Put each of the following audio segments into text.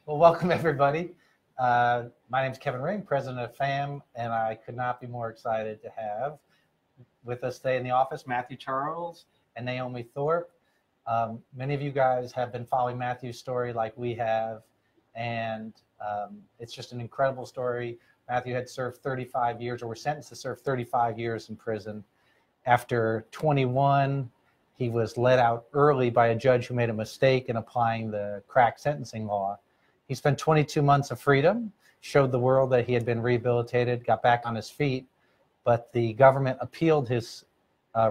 Well, welcome everybody. My name is Kevin Ring, president of FAMM, and I could not be more excited to have with us today in the office Matthew Charles and Naomi Tharpe. Many of you guys have been following Matthew's story like we have, and it's just an incredible story. Matthew had served 35 years, or was sentenced to serve 35 years in prison. After 21, he was let out early by a judge who made a mistake in applying the crack sentencing law. He spent 22 months of freedom, showed the world that he had been rehabilitated, got back on his feet, but the government appealed his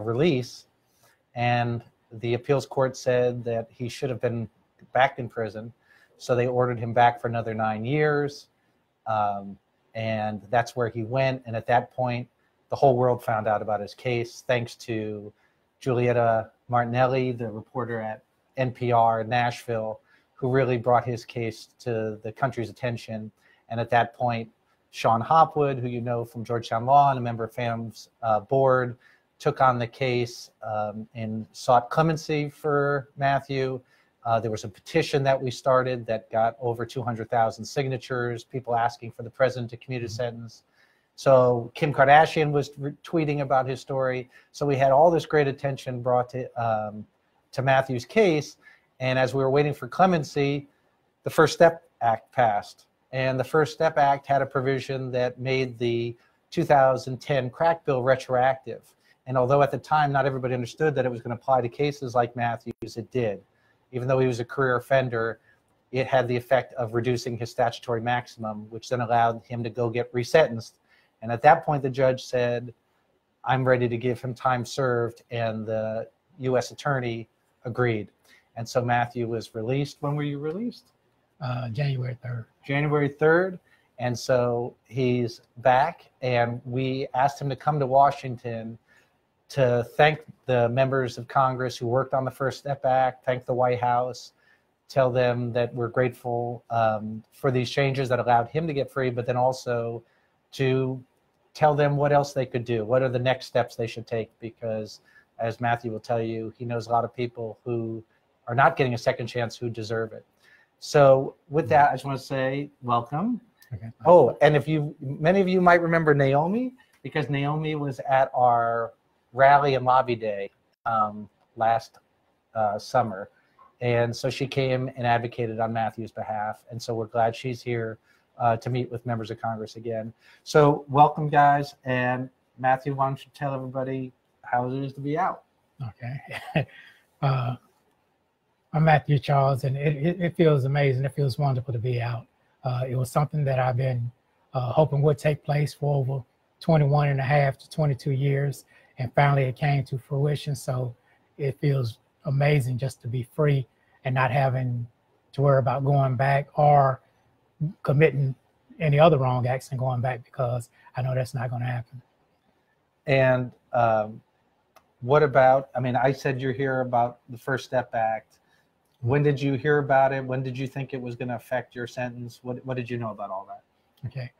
release, and the appeals court said that he should have been back in prison, so they ordered him back for another 9 years, and that's where he went. And at that point, the whole world found out about his case, thanks to Julieta Martinelli, the reporter at NPR Nashville, who really brought his case to the country's attention. And at that point, Sean Hopwood, who you know from Georgetown Law and a member of FAMM's board, took on the case and sought clemency for Matthew. There was a petition that we started that got over 200,000 signatures, people asking for the president to commute a sentence. So Kim Kardashian was tweeting about his story. So we had all this great attention brought to Matthew's case. And as we were waiting for clemency, the First Step Act passed. And the First Step Act had a provision that made the 2010 crack bill retroactive. And although at the time not everybody understood that it was going to apply to cases like Matthew's, it did. Even though he was a career offender, it had the effect of reducing his statutory maximum, which then allowed him to go get resentenced. And at that point, the judge said, I'm ready to give him time served, and the U.S. attorney agreed. And so Matthew was released. When were you released? January 3rd. January 3rd. And so he's back, and we asked him to come to Washington to thank the members of Congress who worked on the First Step Act, thank the White House, tell them that we're grateful for these changes that allowed him to get free, but then also to tell them what else they could do. What are the next steps they should take? Because as Matthew will tell you, he knows a lot of people who are not getting a second chance who deserve it. So with that, I just want to say welcome. Okay. Oh, and many of you might remember Naomi, because Naomi was at our rally and lobby day last summer. And so she came and advocated on Matthew's behalf. And so we're glad she's here to meet with members of Congress again. So welcome, guys. And Matthew, why don't you tell everybody how it is to be out? Okay. I'm Matthew Charles, and it feels amazing. It feels wonderful to be out. It was something that I've been hoping would take place for over 21 and a half to 22 years, and finally it came to fruition. So it feels amazing just to be free and not having to worry about going back or committing any other wrong acts and going back, because I know that's not going to happen. And what about, I said you're here about the First Step Act. When did you hear about it? When did you think it was going to affect your sentence? What did you know about all that? Okay.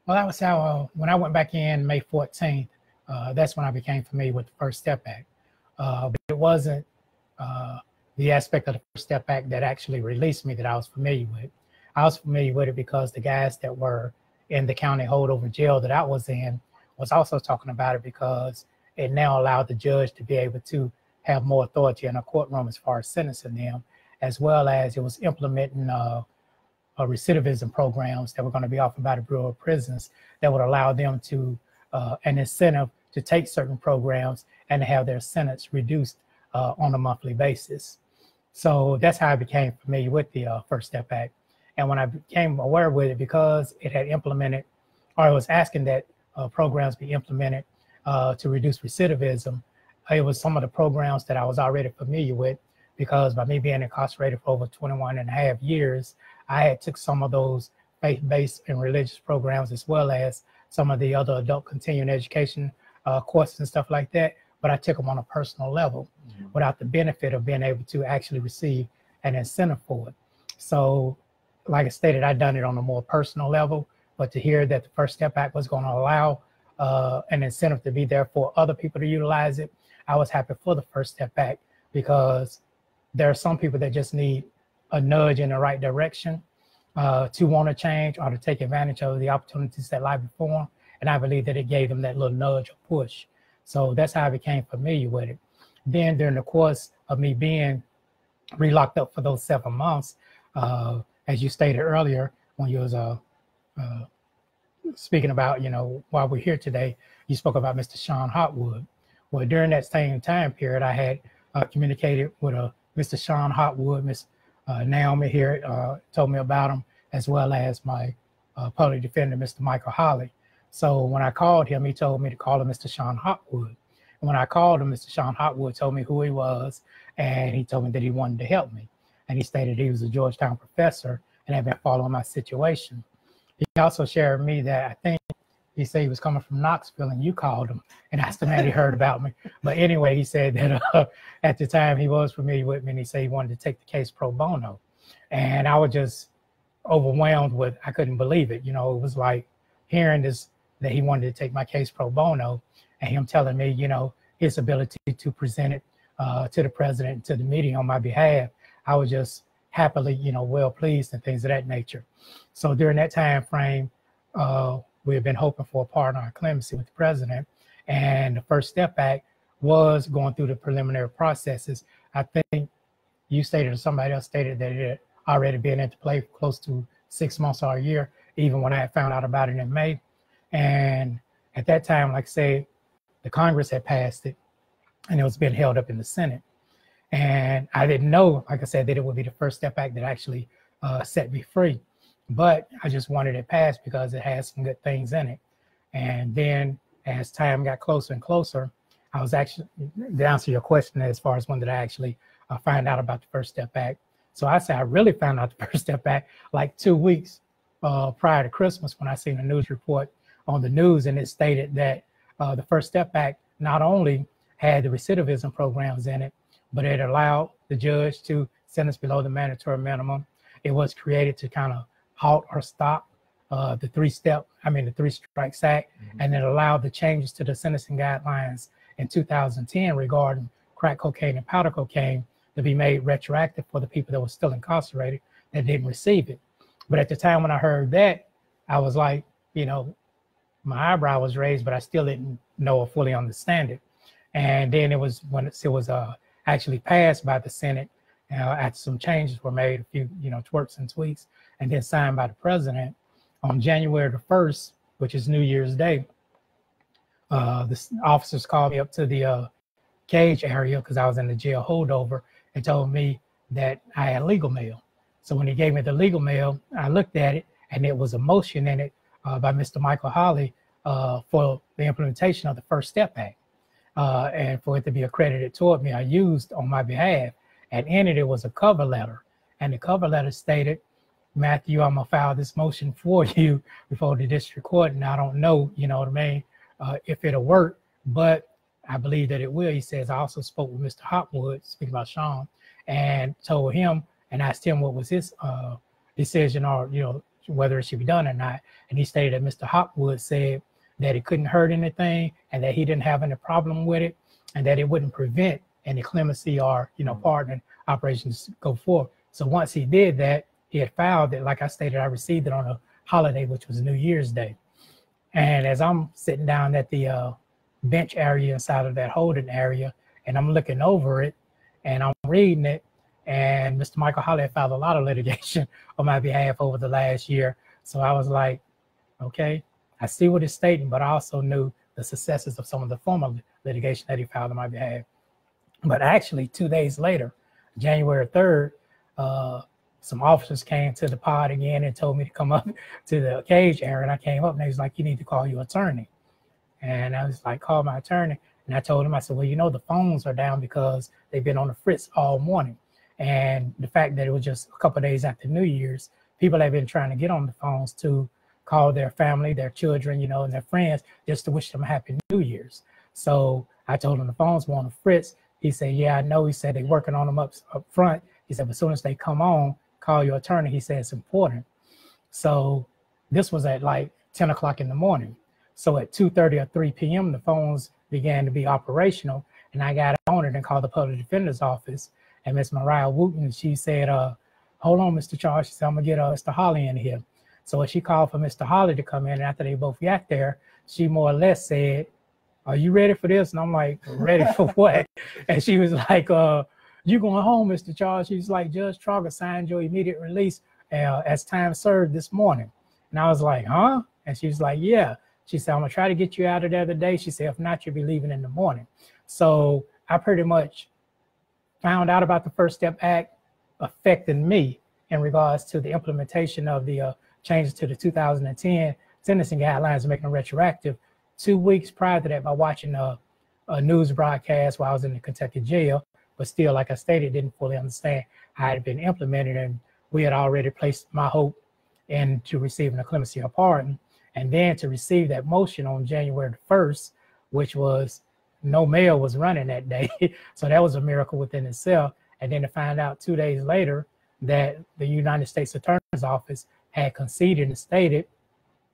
Well, that was how, when I went back in May 14th, that's when I became familiar with the First Step Act. But it wasn't the aspect of the First Step Act that actually released me that I was familiar with. I was familiar with it because the guys that were in the county holdover jail that I was in was also talking about it, because it now allowed the judge to be able to have more authority in a courtroom as far as sentencing them, as well as it was implementing recidivism programs that were going to be offered by the Bureau of Prisons that would allow them to an incentive to take certain programs and to have their sentence reduced on a monthly basis. So that's how I became familiar with the First Step Act. And when I became aware with it, because it had implemented, or it was asking that programs be implemented to reduce recidivism, it was some of the programs that I was already familiar with, because by me being incarcerated for over 21 and a half years, I had took some of those faith-based and religious programs, as well as some of the other adult continuing education courses and stuff like that, but I took them on a personal level without the benefit of being able to actually receive an incentive for it. So like I stated, I'd done it on a more personal level, but to hear that the First Step Act was going to allow an incentive to be there for other people to utilize it, I was happy for the First Step Act, because there are some people that just need a nudge in the right direction. to want to change or to take advantage of the opportunities that lie before them. And I believe that it gave them that little nudge or push. So that's how I became familiar with it. Then during the course of me being re-locked up for those 7 months, as you stated earlier, when you was speaking about, while we're here today, you spoke about Mr. Sean Hotwood. Well, during that same time period, I had communicated with Mr. Sean Hotwood. Miss Naomi here told me about him, as well as my public defender, Mr. Michael Holly. So when I called him, he told me to call him Mr. Sean Hotwood. And when I called him, Mr. Sean Hotwood told me who he was, and he told me that he wanted to help me. And he stated he was a Georgetown professor and had been following my situation. He also shared with me that I think he said he was coming from Knoxville and you called him, and that's the man he heard about me. But anyway, he said that at the time he was familiar with me, and he said he wanted to take the case pro bono. And I was just overwhelmed with, I couldn't believe it. It was like hearing this, that he wanted to take my case pro bono, and him telling me, his ability to present it to the president, to the meeting on my behalf. I was just happily, well pleased and things of that nature. So during that time frame, we have been hoping for a partner on clemency with the president. And the First Step Act was going through the preliminary processes. I think you stated, or somebody else stated, that it had already been into play for close to 6 months or a year, even when I had found out about it in May. And at that time, like I said, the Congress had passed it, and it was being held up in the Senate. And I didn't know, like I said, that it would be the First Step Act that actually set me free. But I just wanted it passed because it has some good things in it. And then as time got closer and closer, I was actually, to answer your question as far as when did I actually find out about the First Step Act. So I say I really found out the First Step Act like 2 weeks prior to Christmas, when I seen a news report on the news, and it stated that the First Step Act not only had the recidivism programs in it, but it allowed the judge to sentence below the mandatory minimum. It was created to kind of halt or stop the Three Strikes Act, and it allowed the changes to the sentencing guidelines in 2010 regarding crack cocaine and powder cocaine to be made retroactive for the people that were still incarcerated that didn't receive it. But at the time when I heard that, I was like, my eyebrow was raised, but I still didn't know or fully understand it. And then it was when it was actually passed by the Senate, after some changes were made, a few twerks and tweaks, and then signed by the president on January the 1st, which is New Year's Day. The officers called me up to the cage area because I was in the jail holdover, and told me that I had legal mail. So when he gave me the legal mail, I looked at it, and there was a motion in it by Mr. Michael Holly for the implementation of the First Step Act. And for it to be accredited toward me, I used on my behalf. And in it, it was a cover letter. And the cover letter stated, Matthew, I'm going to file this motion for you before the district court. And I don't know, if it'll work, but I believe that it will. He says, I also spoke with Mr. Hotwood, speaking about Sean, and told him and asked him what was his decision, or, whether it should be done or not. And he stated that Mr. Hotwood said that it couldn't hurt anything, and that he didn't have any problem with it, and that it wouldn't prevent any clemency or, pardon operations to go forth. So once he did that, he had filed it. Like I stated, I received it on a holiday, which was New Year's Day. And as I'm sitting down at the bench area inside of that holding area, and I'm looking over it, and I'm reading it, and Mr. Michael Holly had filed a lot of litigation on my behalf over the last year. So I was like, okay, I see what it's stating, but I also knew the successes of some of the former litigation that he filed on my behalf. But actually, 2 days later, January 3rd, some officers came to the pod again and told me to come up to the cage area. And I came up, and they was like, you need to call your attorney. And I was like, call my attorney. And I told him, I said, well, the phones are down because they've been on the fritz all morning. And the fact that it was just a couple of days after New Year's, people have been trying to get on the phones to call their family, their children, and their friends, just to wish them a happy New Year's. So I told him the phones were on the fritz. He said, yeah, I know. He said, they're working on them up front. He said, but as soon as they come on, call your attorney. He said, it's important. So this was at like 10 o'clock in the morning. So at 2:30 or 3 p.m., the phones began to be operational, and I got on it and called the public defender's office. And Miss Mariah Wooten, she said, hold on, Mr. Charles. She said, I'm gonna get Mr. Holly in here. So when she called for Mr. Holly to come in, and after they both got there, she more or less said, are you ready for this? And I'm like, ready for what? And she was like, you going home, Mr. Charles. She was like, Judge Trogger signed your immediate release as time served this morning. And I was like, huh? And she was like, yeah. She said, I'm gonna try to get you out of there today. She said, if not, you'll be leaving in the morning. So I pretty much found out about the First Step Act affecting me in regards to the implementation of the changes to the 2010 sentencing guidelines, making them retroactive 2 weeks prior to that by watching a news broadcast while I was in the Kentucky jail. But still, like I stated, didn't fully understand how it had been implemented. And we had already placed my hope into receiving a clemency or pardon. And then to receive that motion on January the 1st, which was no mail was running that day. So that was a miracle within itself. And then to find out 2 days later that the United States Attorney's Office had conceded and stated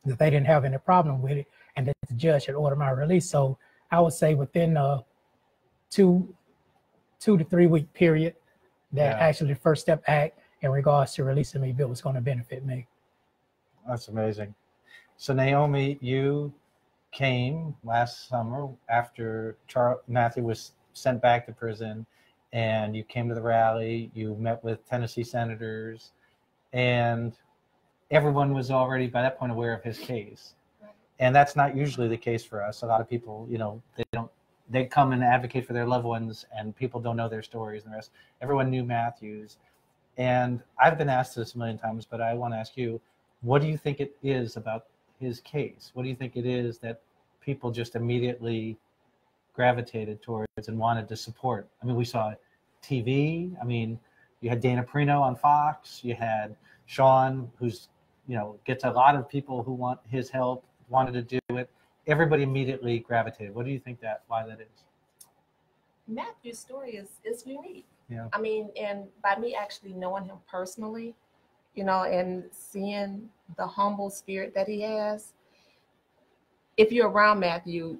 that they didn't have any problem with it and that the judge had ordered my release. So I would say within a 2 to 3 week period that actually the First Step Act in regards to releasing me bill was going to benefit me. That's amazing. So Naomi, you came last summer after Matthew was sent back to prison, and you came to the rally, you met with Tennessee senators, and everyone was already by that point aware of his case. And that's not usually the case for us. A lot of people, you know, they come and advocate for their loved ones and people don't know their stories and the rest. Everyone knew Matthew's. And I've been asked this a million times, but I want to ask you, what do you think it is about his case? What do you think it is that people just immediately gravitated towards and wanted to support? I mean, we saw TV. I mean, you had Dana Perino on Fox. You had Sean, who's, you know, gets a lot of people who want his help, wanted to do it. Everybody immediately gravitated. What do you think why that is? Matthew's story is unique. Yeah. I mean, and by me actually knowing him personally, you know, and seeing the humble spirit that he has, if you're around Matthew,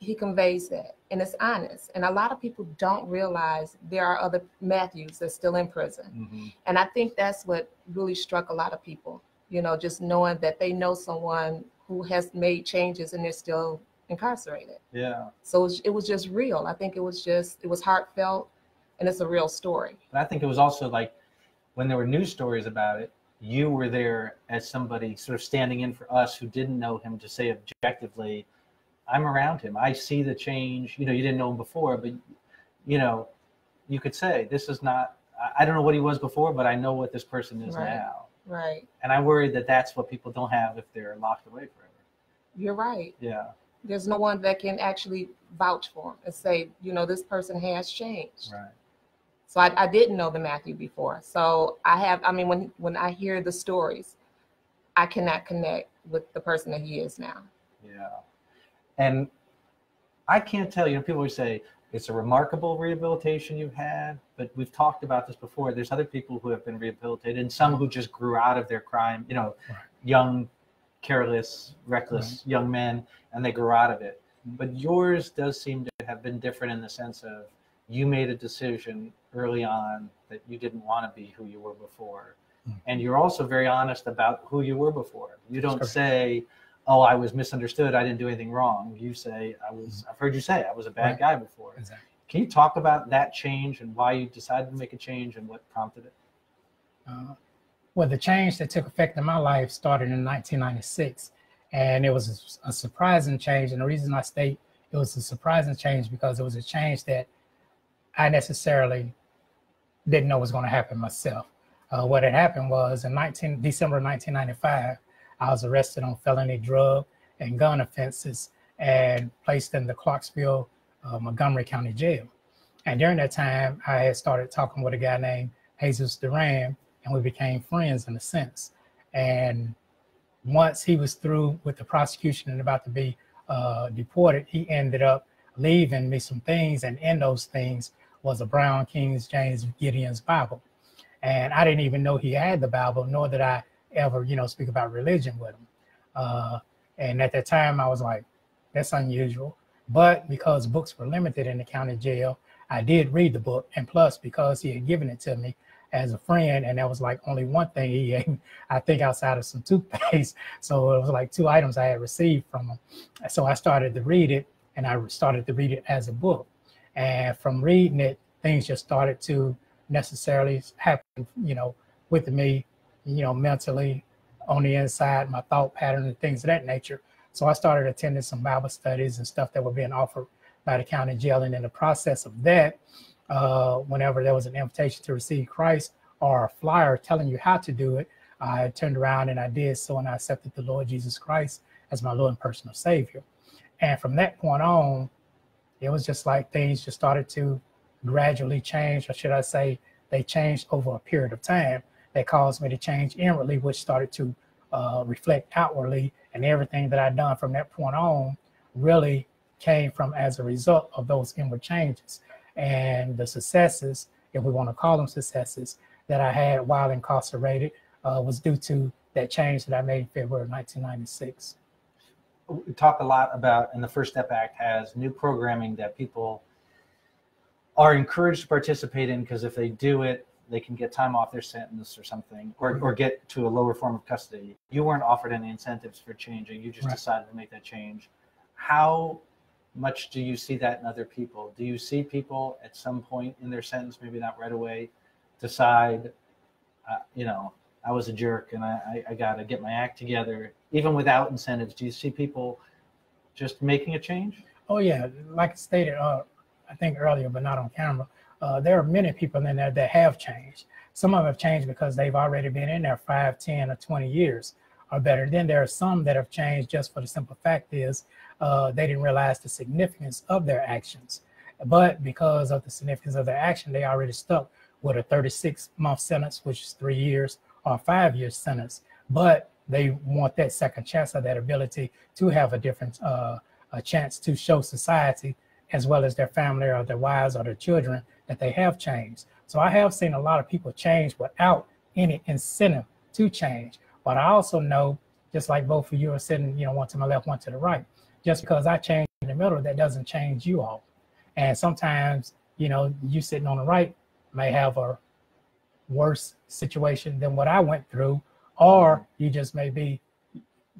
he conveys that, and it's honest. And a lot of people don't realize there are other Matthews that's still in prison. Mm-hmm. And I think that's what really struck a lot of people, you know, just knowing that they know someone who has made changes and they're still incarcerated. Yeah. So it was just real. I think it was heartfelt, and it's a real story. But I think it was also like when there were news stories about it, you were there as somebody sort of standing in for us who didn't know him to say objectively, I'm around him. I see the change. You know, you didn't know him before, but, you know, you could say, this is not, I don't know what he was before, but I know what this person is now. Right. And I worry that that's what people don't have if they're locked away forever. You're right. Yeah. There's no one that can actually vouch for him and say, you know, this person has changed. Right. So I didn't know the Matthew before. So when I hear the stories, I cannot connect with the person that he is now. Yeah. And I can't tell you, people always say, it's a remarkable rehabilitation you've had, but we've talked about this before. There's other people who have been rehabilitated and some who just grew out of their crime, you know, young, careless, reckless young men, and they grew out of it. But yours does seem to have been different in the sense of you made a decision early on that you didn't want to be who you were before. And you're also very honest about who you were before. You don't say, oh, I was misunderstood, I didn't do anything wrong. You say, I've heard you say I was a bad guy before. Exactly. Can you talk about that change and why you decided to make a change and what prompted it? Well, the change that took effect in my life started in 1996. And it was a surprising change. And the reason I state it was a surprising change because it was a change that I necessarily didn't know was going to happen myself. What had happened was in December 1995, I was arrested on felony drug and gun offenses and placed in the Clarksville, Montgomery County Jail. And during that time, I had started talking with a guy named Jesus Duran, and we became friends in a sense. And once he was through with the prosecution and about to be deported, he ended up leaving me some things, and in those things was a Brown King James Gideon's Bible. And I didn't even know he had the Bible, nor did I ever, you know, speak about religion with him. And at that time, I was like, that's unusual. But because books were limited in the county jail, I did read the book. And plus, because he had given it to me, as a friend, and that was like only one thing he gave me, I think, outside of some toothpaste. So it was like 2 items I had received from him. So I started to read it, and I started to read it as a book. And from reading it, things just started to necessarily happen, with me, mentally, on the inside, my thought pattern and things of that nature. So I started attending some Bible studies and stuff that were being offered by the county jail. And in the process of that, whenever there was an invitation to receive Christ or a flyer telling you how to do it, I turned around and I did so, and I accepted the Lord Jesus Christ as my Lord and personal Savior. And from that point on, it was just like things just started to gradually change, or should I say, they changed over a period of time that caused me to change inwardly, which started to reflect outwardly. And everything that I'd done from that point on really came from as a result of those inward changes. And the successes, if we want to call them successes, that I had while incarcerated was due to that change that I made in February of 1996. We talk a lot about, and the First Step Act has new programming that people are encouraged to participate in, because if they do it, they can get time off their sentence or something, or get to a lower form of custody. You weren't offered any incentives for changing. You just decided to make that change. How much do you see that in other people? Do you see people at some point in their sentence, maybe not right away, decide, I was a jerk and I got to get my act together, even without incentives? Do you see people just making a change? Oh, yeah. Like I stated, I think earlier, but not on camera, there are many people in there that have changed. Some of them have changed because they've already been in there 5, 10, or 20 years or better. Then there are some that have changed just for the simple fact is they didn't realize the significance of their actions. But because of the significance of their action, they already stuck with a 36-month sentence, which is 3 years, or a 5-year sentence. But they want that second chance, or that ability to have a different a chance to show society, as well as their family or their wives or their children, that they have changed. So I have seen a lot of people change without any incentive to change. But I also know, just like both of you are sitting, one to my left, one to the right, just because I change in the middle, that doesn't change you all. And sometimes, you sitting on the right may have a worse situation than what I went through, or you just may be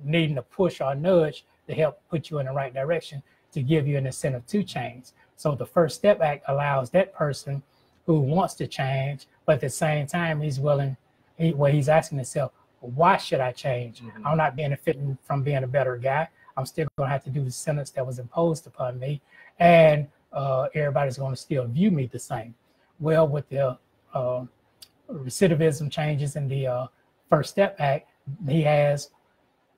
needing a push or a nudge to help put you in the right direction, to give you an incentive to change. So the First Step Act allows that person who wants to change, but at the same time, he's willing, he's asking himself, why should I change? Mm-hmm. I'm not benefiting from being a better guy. I'm still going to have to do the sentence that was imposed upon me, and everybody's going to still view me the same. Well, with the recidivism changes in the First Step Act, he has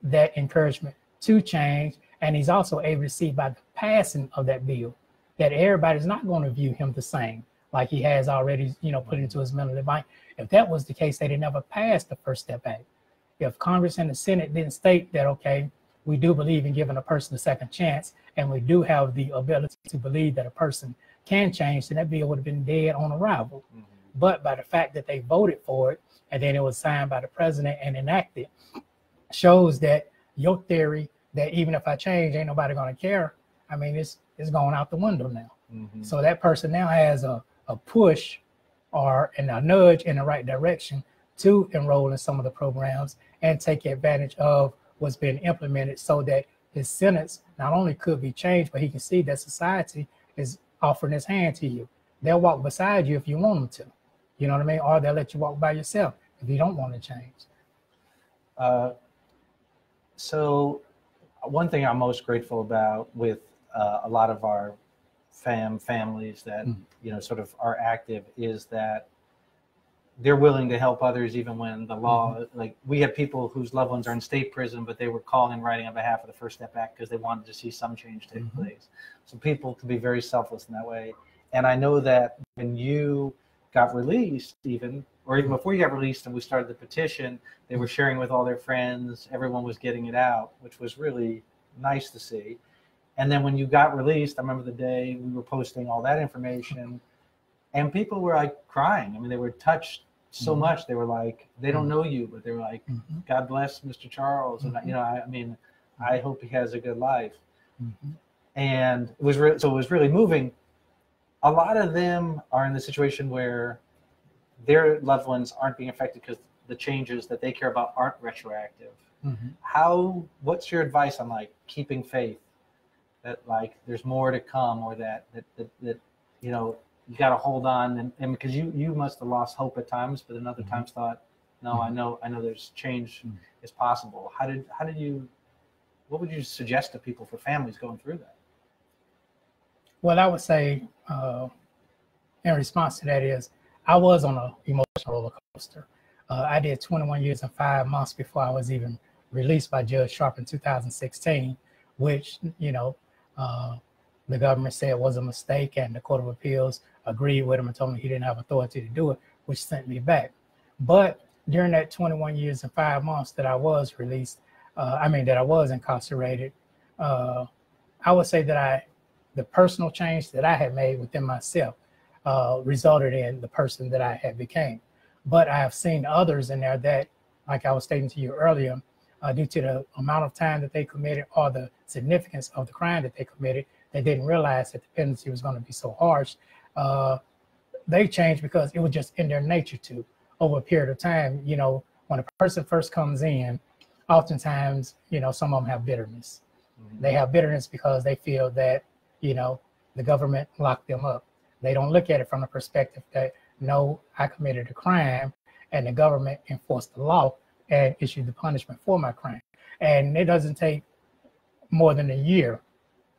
that encouragement to change, and he's also able to see by the passing of that bill that everybody's not going to view him the same, like he has already, put into his mental mind. If that was the case, they'd never passed the First Step Act. If Congress and the Senate didn't state that, okay, we do believe in giving a person a second chance, and we do have the ability to believe that a person can change, then that bill would have been dead on arrival. Mm-hmm. But by the fact that they voted for it, and then it was signed by the president and enacted, shows that your theory that even if I change, ain't nobody going to care, I mean, it's going out the window now. Mm-hmm. So that person now has a push or a nudge in the right direction to enroll in some of the programs and take advantage of what's been implemented, so that his sentence not only could be changed, but he can see that society is offering his hand to you. They'll walk beside you if you want them to, you know what I mean? Or they'll let you walk by yourself if you don't want to change. So one thing I'm most grateful about with a lot of our FAMM families that, sort of are active, is that they're willing to help others even when the law, like we have people whose loved ones are in state prison, but they were calling and writing on behalf of the First Step Act because they wanted to see some change take place. So people can be very selfless in that way. And I know that when you got released, even before you got released and we started the petition, they were sharing with all their friends, everyone was getting it out, which was really nice to see. And then when you got released, I remember the day we were posting all that information, and people were like crying. I mean, they were touched so much. They were like, they don't know you, but they were like, God bless Mr. Charles. And, I hope he has a good life. And it was so it was really moving. A lot of them are in the situation where their loved ones aren't being affected because the changes that they care about aren't retroactive. What's your advice on like keeping faith that like there's more to come, or that you know, you got to hold on, and because you must have lost hope at times, but then other times thought, no, I know there's change is possible. How did you, what would you suggest to people, for families going through that? Well, I would say in response to that is, I was on an emotional roller coaster. I did 21 years and 5 months before I was even released by Judge Sharp in 2016, which, you know, the government said was a mistake, and the Court of Appeals agreed with him and told me he didn't have authority to do it, which sent me back. But during that 21 years and 5 months that I was released, that I was incarcerated, I would say that the personal change that I had made within myself resulted in the person that I had became. But I have seen others in there that, like I was stating to you earlier, due to the amount of time that they committed or the significance of the crime that they committed, they didn't realize that the penalty was going to be so harsh. They changed because it was just in their nature to. Over a period of time, you know, when a person first comes in, oftentimes, you know, some of them have bitterness. They have bitterness because they feel that, you know, the government locked them up. They don't look at it from the perspective that, no, I committed a crime and the government enforced the law and issued the punishment for my crime. And it doesn't take more than a year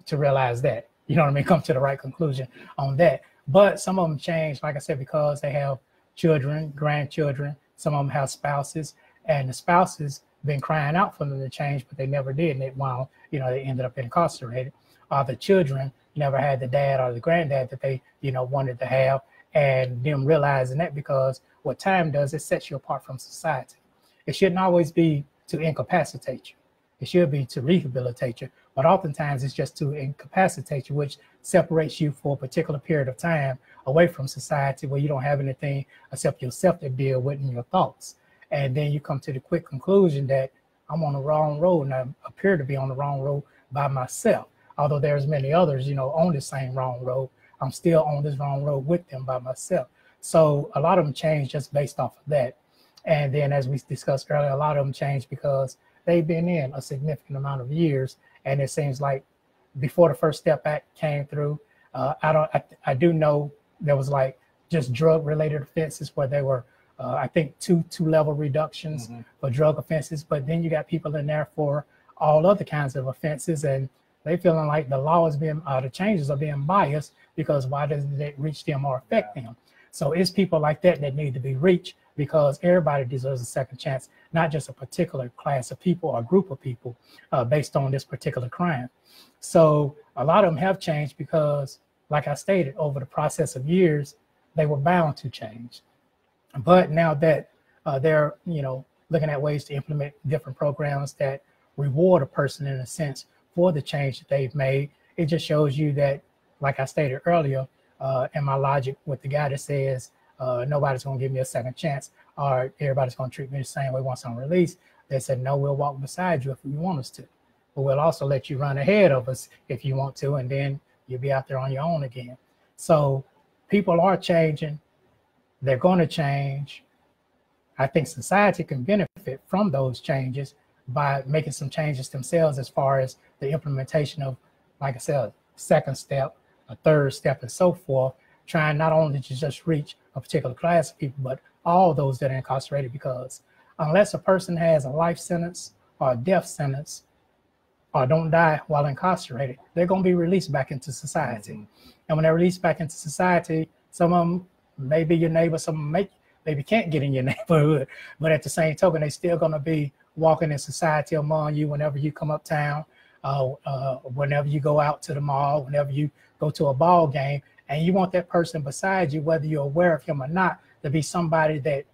to realize that, you know what I mean, come to the right conclusion on that. But some of them change, like I said, because they have children, grandchildren, some of them have spouses, and the spouses been crying out for them to change, but they never did. And while, you know, they ended up incarcerated. The children never had the dad or the granddad that they, you know, wanted to have, and them realizing that, because what time does, it sets you apart from society. It shouldn't always be to incapacitate you. It should be to rehabilitate you, but oftentimes it's just to incapacitate you, which separates you for a particular period of time away from society, where you don't have anything except yourself to deal with and your thoughts. And then you come to the quick conclusion that I'm on the wrong road, and I appear to be on the wrong road by myself. Although there's many others, you know, on the same wrong road, I'm still on this wrong road with them by myself. So a lot of them change just based off of that. And then, as we discussed earlier, a lot of them change because they've been in a significant amount of years. And it seems like before the First Step Act came through, I do know there was like just drug related offenses where they were, I think two level reductions for drug offenses. But then you got people in there for all other kinds of offenses, and they feeling like the law is being, the changes are being biased, because why doesn't it reach them or affect them? So it's people like that that need to be reached, because everybody deserves a second chance, not just a particular class of people or group of people based on this particular crime. So a lot of them have changed because, like I stated, over the process of years, they were bound to change. But now that they're, you know, looking at ways to implement different programs that reward a person in a sense for the change that they've made, it just shows you that, like I stated earlier, in my logic with the guy that says nobody's going to give me a second chance, or everybody's going to treat me the same way once I'm released, they said, no, we'll walk beside you if you want us to, but we'll also let you run ahead of us if you want to, and then you'll be out there on your own again. So people are changing. They're going to change. I think society can benefit from those changes by making some changes themselves, as far as the implementation of, like I said, second step, a third step, and so forth, trying not only to just reach a particular class of people, but all those that are incarcerated, because unless a person has a life sentence or a death sentence or don't die while incarcerated, they're going to be released back into society. And when they're released back into society, some of them may be your neighbor, some of them maybe can't get in your neighborhood, but at the same token, they're still going to be walking in society among you whenever you come uptown, whenever you go out to the mall, whenever you go to a ball game, and you want that person beside you, whether you're aware of him or not, to be somebody that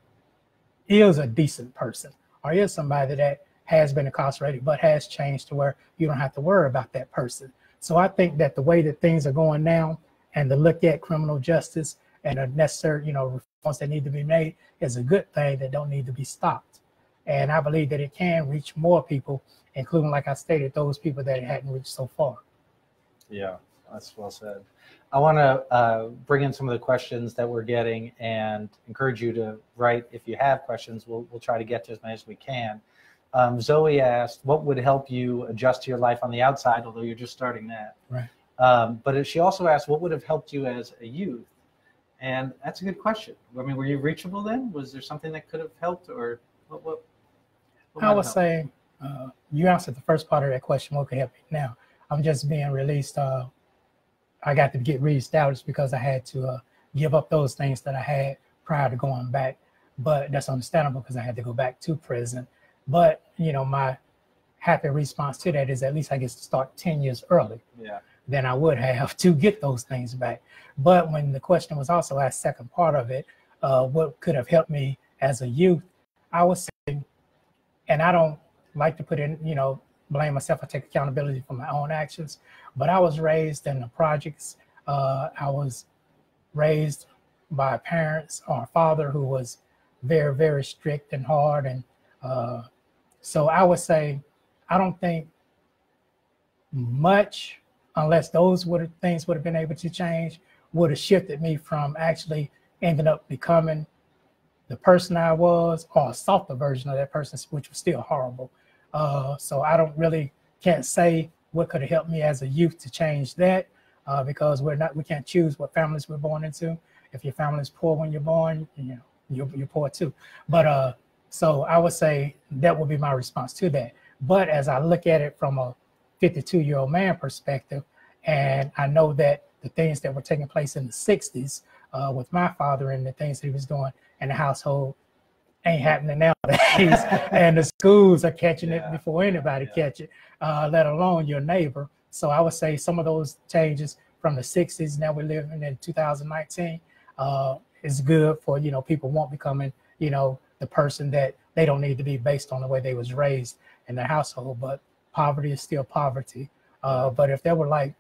is a decent person, or is somebody that has been incarcerated but has changed to where you don't have to worry about that person. So I think that the way that things are going now, and to look at criminal justice and the necessary, you know, reforms that need to be made, is a good thing that don't need to be stopped. And I believe that it can reach more people, including, like I stated, those people that it hadn't reached so far. Yeah, That's well said. I want to bring in some of the questions that we're getting and encourage you to write if you have questions. We'll try to get to as many as we can. Zoe asked, what would help you adjust to your life on the outside, although you're just starting that? Right. But she also asked, what would have helped you as a youth? And that's a good question. I mean, were you reachable then? Was there something that could have helped, or what I would say you answered the first part of that question, what could help me now? I'm just being released. I got to get reestablished because I had to give up those things that I had prior to going back. But that's understandable because I had to go back to prison. But, you know, my happy response to that is at least I get to start 10 years early than I would have to get those things back. But when the question was also asked, second part of it, what could have helped me as a youth, I would say, and I don't like to put in, you know, blame myself, I take accountability for my own actions, but I was raised in the projects. I was raised by parents or a father who was very, very strict and hard. And so I would say, I don't think much, unless those things would have been able to change, would have shifted me from actually ending up becoming the person I was, or a softer version of that person, which was still horrible. So I can't say what could have helped me as a youth to change that, because we can't choose what families we're born into. If your family is poor when you're born, you know, you're poor too. But so I would say that would be my response to that. But as I look at it from a 52-year-old man perspective, and I know that the things that were taking place in the 60s with my father and the things that he was doing in the household ain't happening nowadays. And the schools are catching it before anybody catch it, let alone your neighbor. So I would say some of those changes from the 60s, now we're living in 2019, is good for, you know, people won't becoming, you know, the person that they don't need to be based on the way they was raised in the household. But poverty is still poverty. But if there were like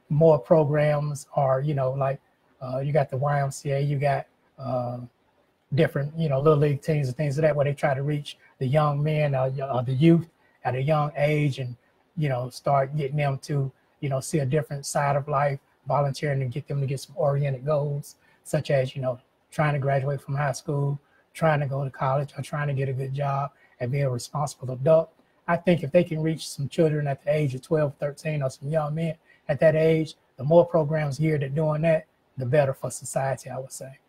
more programs, or, you know, like you got the YMCA, you got different, you know, little league teams and things of that, where they try to reach the young men or the youth at a young age, and, you know, start getting them to, you know, see a different side of life, volunteering, and get them to get some oriented goals, such as, you know, trying to graduate from high school, trying to go to college, or trying to get a good job and be a responsible adult. I think if they can reach some children at the age of 12, 13, or some young men at that age, the more programs geared at doing that, the better for society, I would say.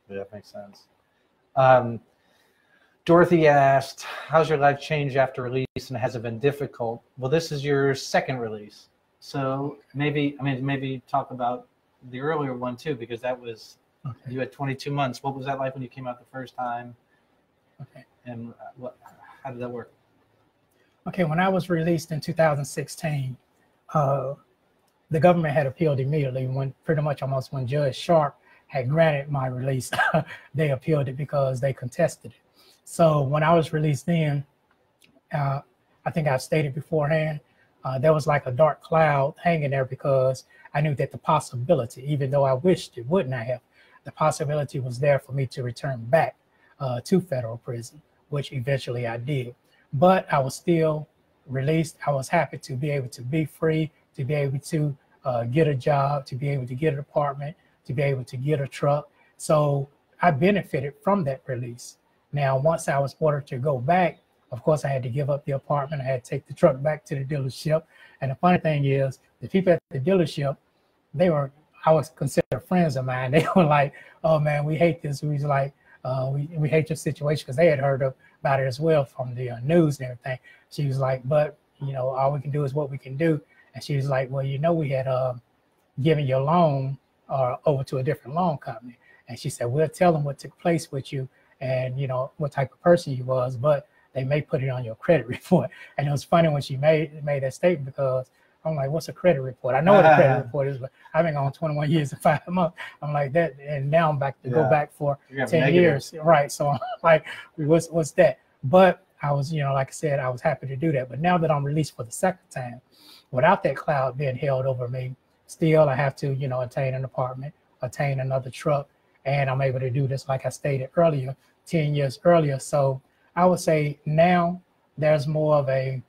Yeah, that makes sense. Dorothy asked, how's your life changed after release, and has it been difficult? Well, this is your second release. So maybe talk about the earlier one too, because that was, you had 22 months. What was that like when you came out the first time? Okay. And how did that work? Okay, when I was released in 2016, the government had appealed immediately when when Judge Sharp had granted my release. They appealed it because they contested it. So when I was released then, I think I've stated beforehand, there was like a dark cloud hanging there, because I knew that the possibility, even though I wished it wouldn't have, the possibility was there for me to return back to federal prison, which eventually I did. But I was still released. I was happy to be able to be free, to be able to get a job, to be able to get an apartment, to be able to get a truck. So I benefited from that release. Now, once I was ordered to go back, of course, I had to give up the apartment. I had to take the truck back to the dealership. And the funny thing is, the people at the dealership, I was considered friends of mine. They were like, oh man, we hate this. We was like, we hate your situation, because they had heard about it as well from the news and everything. She was like, but, you know, all we can do is what we can do. And she was like, well, you know, we had given your loan over to a different loan company. And she said, we'll tell them what took place with you and, you know, what type of person you was, but they may put it on your credit report. And it was funny when she made that statement, because I'm like, what's a credit report? I know what a credit report is, but I've been gone 21 years and 5 months. I'm like that. And now I'm back to go back for 10 years. Right. So I'm like, what's that? But I was, you know, like I said, I was happy to do that. But now that I'm released for the second time, without that cloud being held over me, still I have to, you know, attain an apartment, attain another truck. And I'm able to do this, like I stated earlier, 10 years earlier. So I would say now there's more of a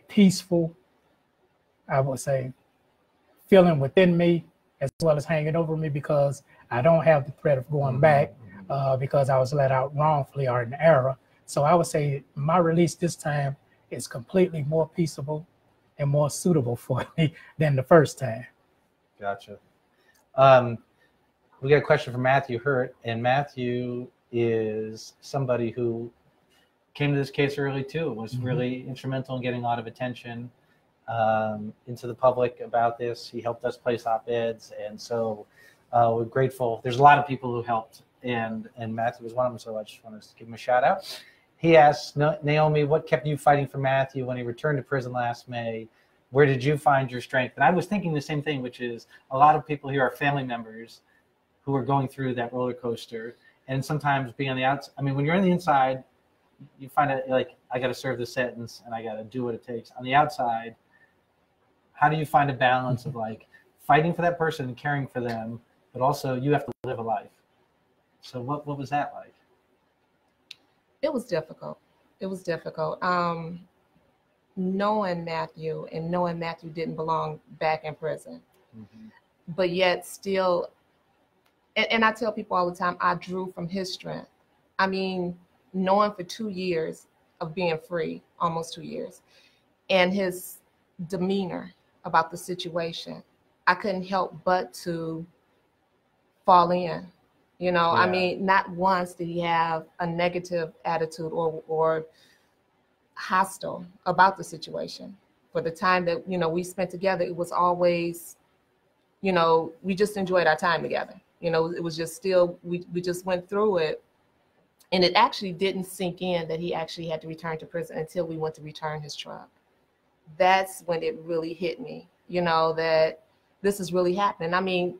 peaceful I would say, feeling within me as well as hanging over me, because I don't have the threat of going back because I was let out wrongfully or in error. So I would say my release this time is completely more peaceable and more suitable for me than the first time. Gotcha. We got a question from Matthew Hurt, and Matthew is somebody who came to this case early too. Was really instrumental in getting a lot of attention into the public about this. He helped us place op-eds, and so we're grateful. There's a lot of people who helped, and Matthew was one of them, so I just want to give him a shout out. He asked, Naomi, what kept you fighting for Matthew when he returned to prison last May? Where did you find your strength? And I was thinking the same thing, which is a lot of people here are family members who are going through that roller coaster, and sometimes being on the outside. I mean, when you're on the inside, you find it like, I got to serve the sentence and I got to do what it takes. On the outside, how do you find a balance of like fighting for that person and caring for them, but also you have to live a life? So what was that like? It was difficult. It was difficult. Knowing Matthew and knowing Matthew didn't belong back in prison, but yet still, and I tell people all the time, I drew from his strength. I mean, knowing for 2 years of being free, almost 2 years, and his demeanor about the situation, I couldn't help but to fall in. You know, I mean, not once did he have a negative attitude or hostile about the situation. For the time that, you know, we spent together, it was always, you know, we just enjoyed our time together. You know, it was just still, we just went through it. And it actually didn't sink in that he actually had to return to prison until we went to return his truck. That's when it really hit me, you know, that this is really happening. I mean,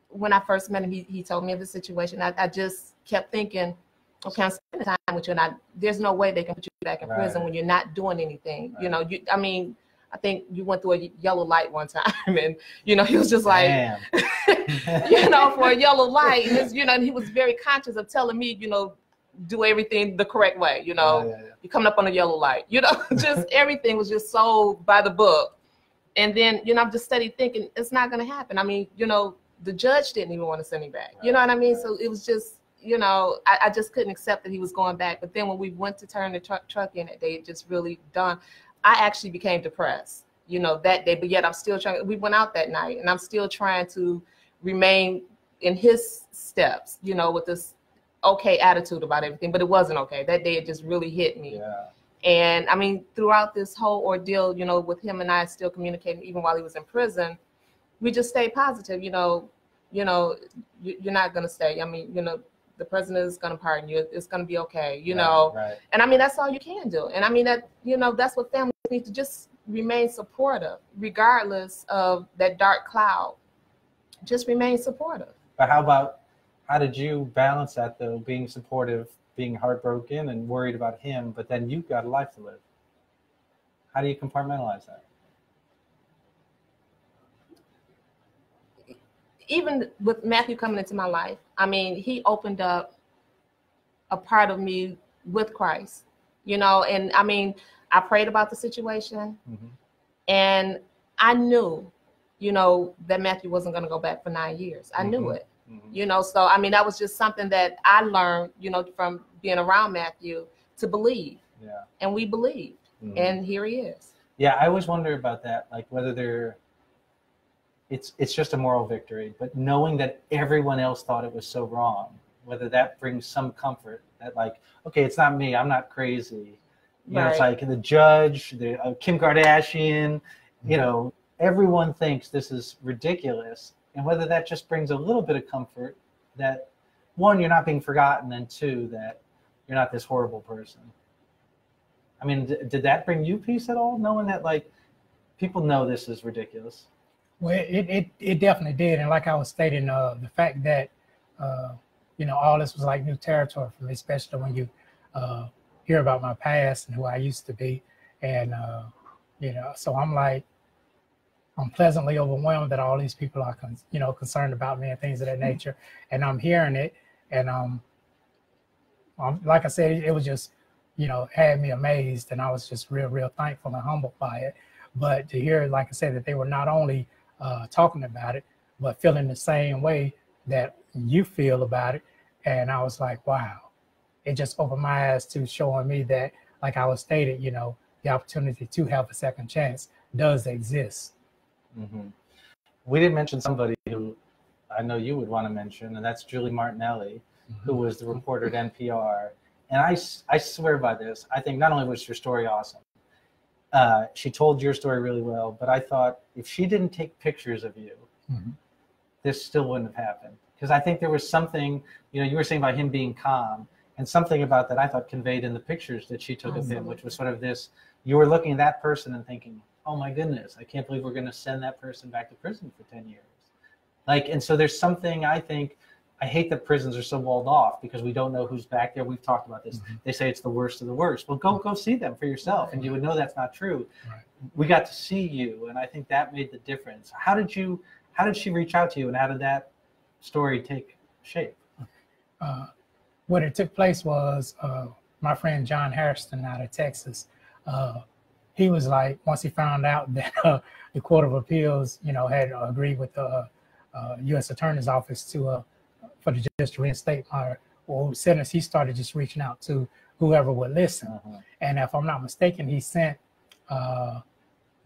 when I first met him, he told me of the situation. I just kept thinking, okay, I'm spending time with you, and there's no way they can put you back in prison when you're not doing anything. You know, I mean, I think you went through a yellow light one time, and, you know, he was just like, you know, for a yellow light, and you know, and he was very conscious of telling me, you know, do everything the correct way, you know, you're coming up on a yellow light, you know, just everything was just so by the book. And then, you know, I'm just steady thinking it's not going to happen. I mean, you know, the judge didn't even want to send me back. You know what I mean? So it was just, you know, I just couldn't accept that he was going back. But then when we went to turn the truck in that day, it just really dawned. I actually became depressed, you know, that day. But yet I'm still trying. We went out that night, and I'm still trying to remain in his steps, you know, with this okay attitude about everything. But it wasn't okay. That day it just really hit me. Yeah. And I mean, throughout this whole ordeal, you know, with him and I still communicating, even while he was in prison, we just stayed positive. You know, you're not going to stay. I mean, you know, the president is going to pardon you. It's going to be okay, you know. Right. And I mean, that's all you can do. And I mean, that, you know, that's what families need to just remain supportive, regardless of that dark cloud. Just remain supportive. But how did you balance that, though, being supportive, being heartbroken and worried about him, but then you've got a life to live? How do you compartmentalize that? Even with Matthew coming into my life, I mean, he opened up a part of me with Christ, you know, and I mean, I prayed about the situation, and I knew, you know, that Matthew wasn't going to go back for 9 years. I knew it, you know, so I mean, that was just something that I learned, you know, from being around Matthew, to believe. Yeah. And we believed, and here he is. Yeah, I always wonder about that, like whether it's just a moral victory, but knowing that everyone else thought it was so wrong, whether that brings some comfort that, like, okay, it's not me, I'm not crazy. You know, it's like the judge, Kim Kardashian, you know, everyone thinks this is ridiculous. And whether that just brings a little bit of comfort that, one, you're not being forgotten, and two, that you're not this horrible person. I mean, did that bring you peace at all, knowing that, like, people know this is ridiculous? Well, it definitely did. And like I was stating, the fact that, you know, all this was like new territory for me, especially when you hear about my past and who I used to be. And, you know, so I'm pleasantly overwhelmed that all these people are, you know, concerned about me and things of that nature. And I'm hearing it. And like I said, it was just, you know, had me amazed. And I was just real thankful and humbled by it. But to hear, like I said, that they were not only talking about it, but feeling the same way that you feel about it. And I was like, wow, it just opened my eyes to showing me that, like I was stated, you know, the opportunity to have a second chance does exist. Mm-hmm. We didn't mention somebody who I know you would want to mention, and that's Julie Martinelli, who was the reporter at NPR. And I swear by this. I think not only was your story awesome, she told your story really well, but I thought if she didn't take pictures of you, this still wouldn't have happened. Because I think there was something, you know, you were saying about him being calm, and something about that I thought conveyed in the pictures that she took of him, which was sort of this, you were looking at that person and thinking, oh my goodness, I can't believe we're going to send that person back to prison for 10 years. Like, and so there's something, I think, I hate that prisons are so walled off because we don't know who's back there. We've talked about this. They say it's the worst of the worst. Well, go see them for yourself, and you would know that's not true. We got to see you, and I think that made the difference. How did she reach out to you, and how did that story take shape? What it took place was my friend John Harrison out of Texas. He was like, once he found out that the Court of Appeals, you know, had agreed with the U.S. Attorney's Office to for the judge to reinstate my old sentence, he started just reaching out to whoever would listen. And if I'm not mistaken, he sent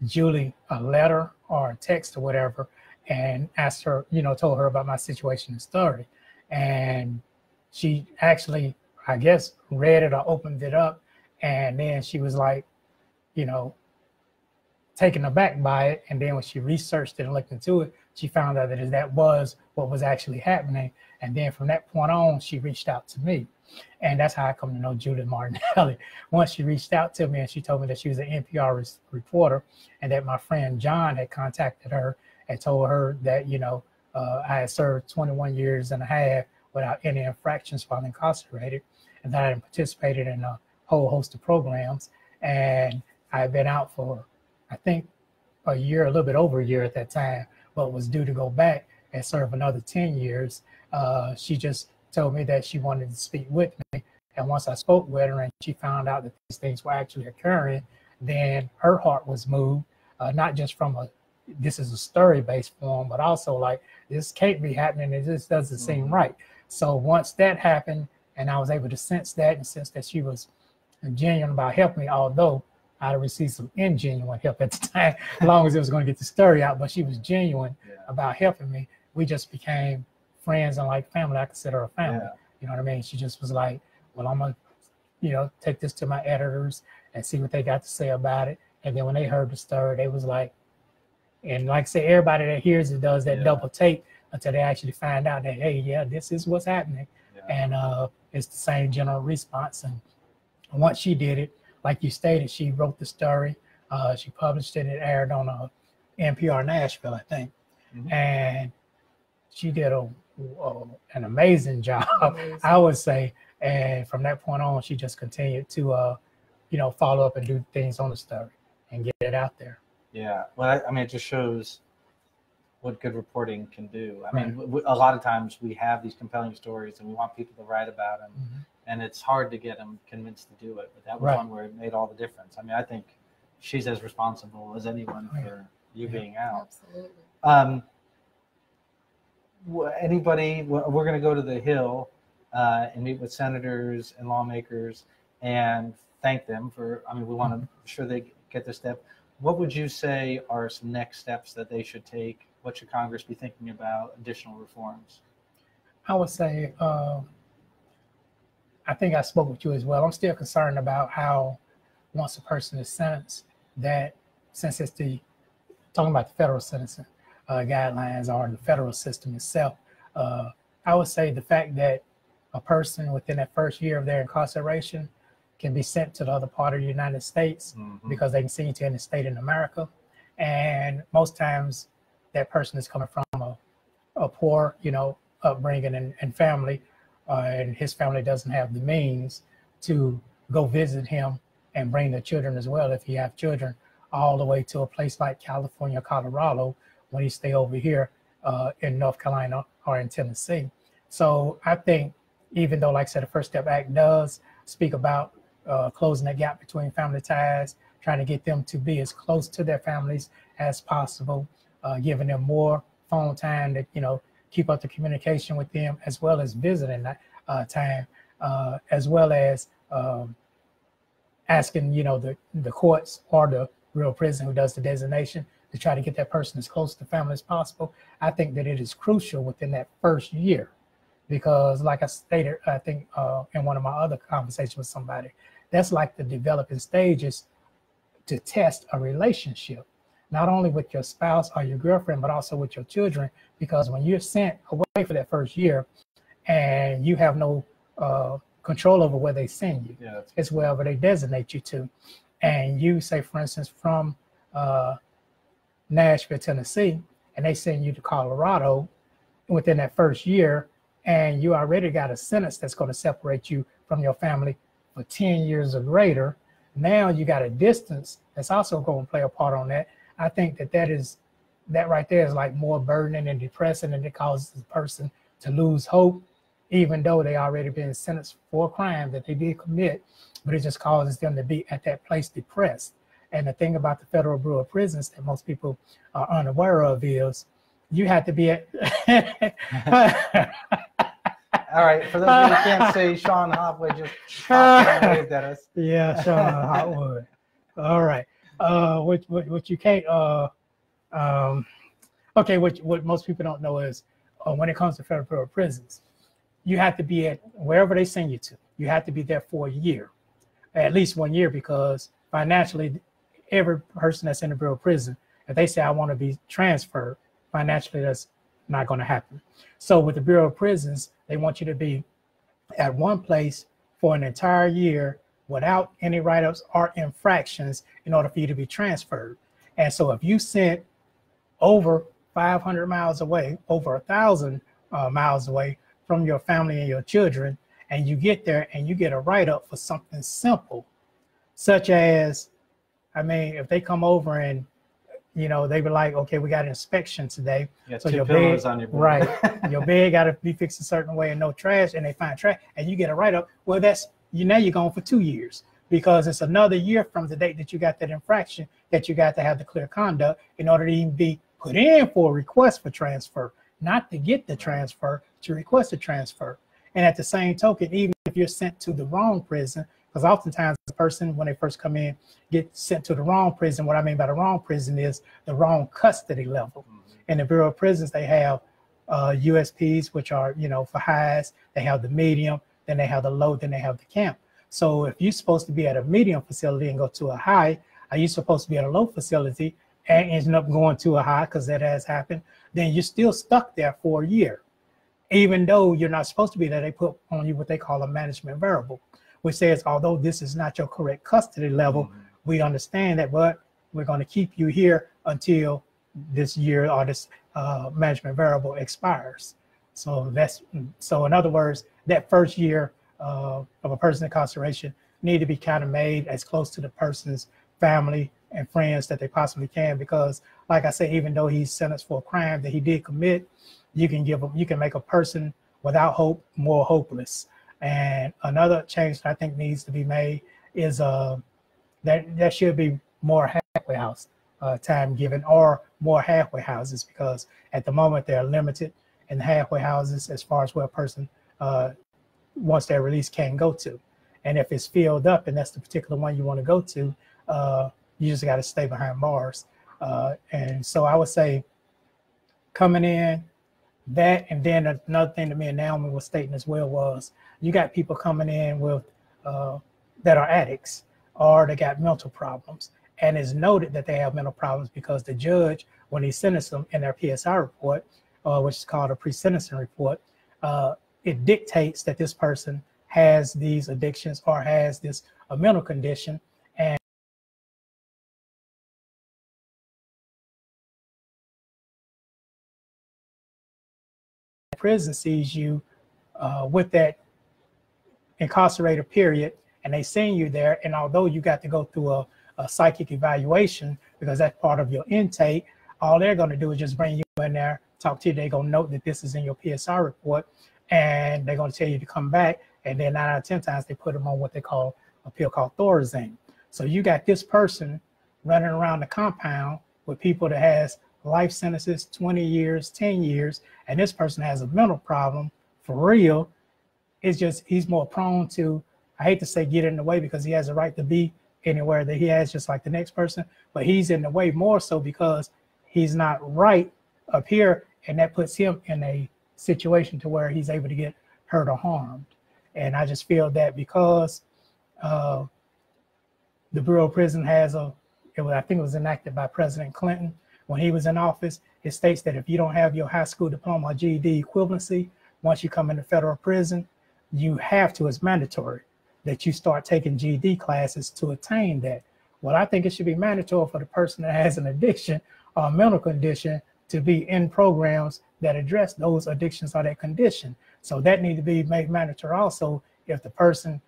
Julie a letter or a text or whatever, and asked her, you know, told her about my situation and story. And she actually, I guess, read it or opened it up, and then she was like, you know, taken aback by it. And then when she researched it and looked into it, she found out that that was what was actually happening. And then from that point on, she reached out to me. And that's how I come to know Julie Martinelli. Once she reached out to me and she told me that she was an NPR reporter, and that my friend John had contacted her and told her that, you know, I had served 21 years and a half without any infractions while incarcerated, and that I had participated in a whole host of programs. And I had been out for, I think, a year, a little bit over a year at that time, but was due to go back and serve another 10 years. She just told me that she wanted to speak with me. And once I spoke with her and she found out that these things were actually occurring, then her heart was moved, not just from this is a story-based form, but also like, this can't be happening. It just doesn't seem right. So once that happened, and I was able to sense that, and sense that she was genuine about helping me, although I received some ingenuine help at the time, as long as it was going to get the story out, but she was genuine about helping me. We just became friends and like family. I consider her a family. You know what I mean? She just was like, well, I'm going to, you know, take this to my editors and see what they got to say about it. And then when they heard the story, they was like, and like I say, everybody that hears it does that double take until they actually find out that, hey, yeah, this is what's happening. And it's the same general response. And once she did it, like you stated, she wrote the story. She published it. It aired on NPR Nashville, I think. And she did an amazing job, I would say. And from that point on, she just continued to, you know, follow up and do things on the story and get it out there. Yeah. Well, I mean, it just shows what good reporting can do. I mean, a lot of times we have these compelling stories and we want people to write about them, and it's hard to get them convinced to do it. But that was one where it made all the difference. I mean, I think she's as responsible as anyone for you being out. Absolutely. Anybody, we're going to go to the Hill and meet with senators and lawmakers and thank them for, I mean, we want to sure they get this step. What would you say are some next steps that they should take? What should Congress be thinking about additional reforms? I would say, I think I spoke with you as well. I'm still concerned about how once a person is sentenced, that since it's talking about the federal sentencing guidelines or the federal system itself, I would say the fact that a person within that first year of their incarceration can be sent to the other part of the United States because they can see to any state in America. And most times that person is coming from a poor, you know, upbringing and family, and his family doesn't have the means to go visit him and bring the children as well, if he have children, all the way to a place like California, Colorado, when he stay over here in North Carolina or in Tennessee. So I think, even though, like I said, the First Step Act does speak about closing that gap between family ties, trying to get them to be as close to their families as possible, giving them more phone time to, keep up the communication with them, as well as visiting time, as well as asking, the courts or the Bureau of Prison who does the designation to try to get that person as close to family as possible. I think that it is crucial within that first year, because like I stated, I think in one of my other conversations with somebody, that's like the developing stages to test a relationship, not only with your spouse or your girlfriend, but also with your children. Because when you're sent away for that first year and you have no control over where they send you, it's wherever they designate you to. And you say, for instance, from Nashville, Tennessee, and they send you to Colorado within that first year, and you already got a sentence that's going to separate you from your family for 10 years or greater. Now you got a distance that's also going to play a part on that. I think that right there is like more burdening and depressing, and it causes the person to lose hope, even though they already been sentenced for a crime that they did commit, but it just causes them to be at that place depressed. And the thing about the Federal Bureau of Prisons that most people are unaware of is you have to be at. All right, for those of you who can't see, Sean Hopwood just popped and waved at us. Yeah, Sean Hopwood. All right. What you can't, okay, what most people don't know is when it comes to Federal Bureau of Prisons, you have to be at wherever they send you to. You have to be there for a year, at least 1 year, because financially, every person that's in the Bureau of Prison, if they say, I want to be transferred, financially, that's not going to happen. So with the Bureau of Prisons, they want you to be at one place for an entire year without any write-ups or infractions in order for you to be transferred. And so if you sent over 500 miles away, over 1,000 miles away from your family and your children, and you get there and you get a write-up for something simple, such as, I mean, if they come over and, they were like, okay, we got an inspection today. So your bed, on your bed. Right, your bed got to be fixed a certain way and no trash, and they find trash, and you get a write-up. Well, now you're going for 2 years, because it's another year from the date that you got that infraction that you got to have the clear conduct in order to even be put in for a request for transfer, not to get the transfer, to request a transfer. And at the same token, even if you're sent to the wrong prison, because oftentimes the person, when they first come in, get sent to the wrong prison. What I mean by the wrong prison is the wrong custody level. In the Bureau of Prisons, they have USPs, which are, for highs. They have the medium, then they have the low, then they have the camp. So if you're supposed to be at a medium facility and go to a high, are you supposed to be at a low facility and end up going to a high, because that has happened, then you're still stuck there for a year. Even though you're not supposed to be there, they put on you what they call a management variable, which says, although this is not your correct custody level, we understand that, but we're going to keep you here until this year or this management variable expires. So in other words, that first year of a person in incarceration need to be kind of made as close to the person's family and friends that they possibly can, because like I say, even though he's sentenced for a crime that he did commit, you can make a person without hope more hopeless. And another change that I think needs to be made is that there should be more halfway house time given, or more halfway houses, because at the moment they're limited in halfway houses as far as where a person once they're released can go to. And if it's filled up and that's the particular one you want to go to, you just got to stay behind bars. And so I would say coming in, that, and then another thing that me and Naomi was stating as well was, you got people coming in with that are addicts or they got mental problems, and it's noted that they have mental problems because the judge, when he sentenced them in their PSI report, which is called a pre-sentencing report, it dictates that this person has these addictions or has this mental condition. And prison sees you with that incarcerated period, and they send you there, and although you got to go through a psychic evaluation, because that's part of your intake, all they're going to do is just bring you in there, talk to you. They're going to note that this is in your PSI report, and they're going to tell you to come back, and then 9 out of 10 times they put them on what they call a pill called Thorazine. So you got this person running around the compound with people that has life sentences, 20 years, 10 years, and this person has a mental problem for real. It's just, he's more prone to, I hate to say get in the way because he has a right to be anywhere that he has, just like the next person, but he's in the way more so because he's not right up here, and that puts him in a situation to where he's able to get hurt or harmed. And I just feel that because the Bureau of Prison has I think it was enacted by President Clinton when he was in office, it states that if you don't have your high school diploma or GED equivalency, once you come into federal prison, you have to, it's mandatory that you start taking GED classes to attain that. Well, I think it should be mandatory for the person that has an addiction or a mental condition to be in programs that address those addictions or that condition. So that needs to be made mandatory also. If the person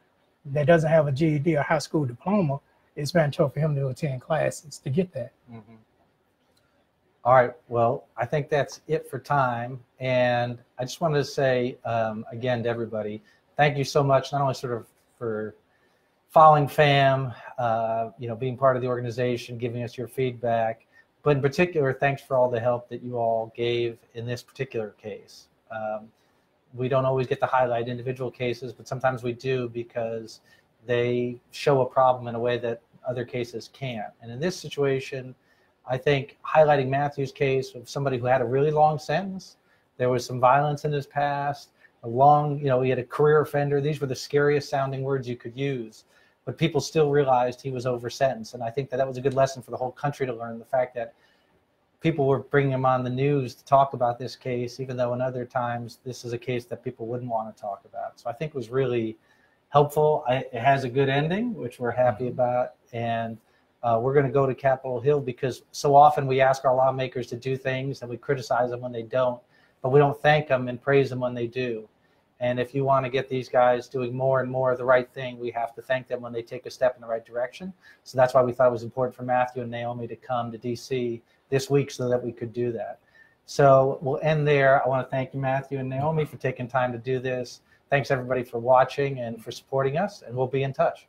that doesn't have a GED or high school diploma, it's mandatory for him to attend classes to get that. Mm-hmm. All right, well, I think that's it for time. And I just wanted to say, again, to everybody, thank you so much, not only sort of for following FAMM, being part of the organization, giving us your feedback, but in particular, thanks for all the help that you all gave in this particular case. We don't always get to highlight individual cases, but sometimes we do because they show a problem in a way that other cases can't. And in this situation, I think highlighting Matthew's case of somebody who had a really long sentence, there was some violence in his past, he had a career offender. These were the scariest sounding words you could use, but people still realized he was over sentenced. And I think that was a good lesson for the whole country to learn, the fact that people were bringing him on the news to talk about this case, even though in other times this is a case that people wouldn't want to talk about. So I think it was really helpful. It has a good ending, which we're happy about. And we're going to go to Capitol Hill because so often we ask our lawmakers to do things and we criticize them when they don't, but we don't thank them and praise them when they do. And if you want to get these guys doing more and more of the right thing, we have to thank them when they take a step in the right direction. So that's why we thought it was important for Matthew and Naomi to come to DC this week so that we could do that. So we'll end there. I want to thank you, Matthew and Naomi, for taking time to do this. Thanks everybody for watching and for supporting us, and we'll be in touch.